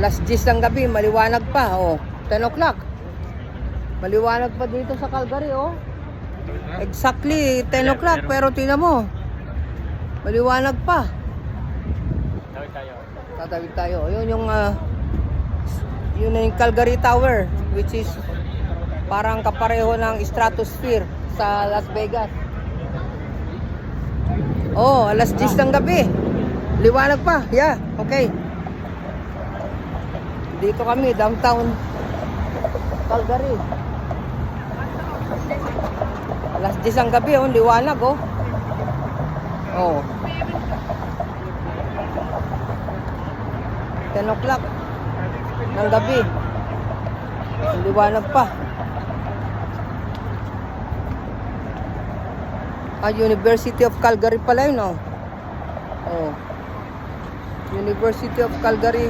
Alas 10 ng gabi, maliwanag pa. Oh, 10 o'clock. Maliwanag pa dito sa Calgary, oh. Exactly 10 o'clock, pero tingnan mo. Maliwanag pa. Tatawid tayo. Yun yung yun yung Calgary Tower, which is parang kapareho ng Stratosphere sa Las Vegas. Oh, alas 10 ng gabi. Liwanag pa. Yeah, okay. Dito kami, downtown Calgary. Alas 10 ang gabi, oh, liwanag, oh. Oh. 10 o'clock ng gabi. Liwanag pa. University of Calgary pala yun, oh. Oh. University of Calgary